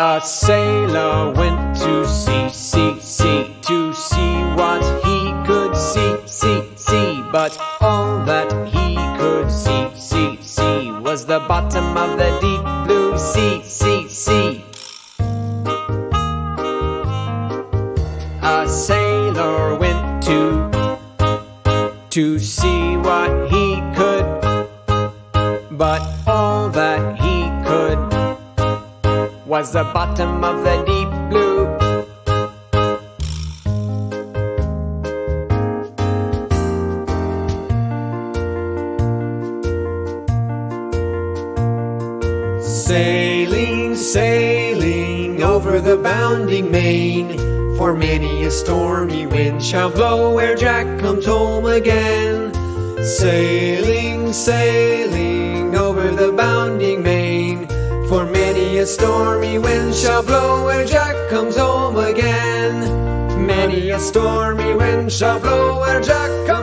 A sailor went to sea, to see what he could see. But all that he could see was the bottom of the deep blue sea. A sailor went to see what he could, but all that he could was the bottom of the deep blue. Sailing, sailing over the bounding main, for many a stormy wind shall blow ere Jack comes home again. Sailing, sailing over the bounding main, for many a stormy wind shall blow ere Jack comes home again. Many a stormy wind shall blow ere Jack comes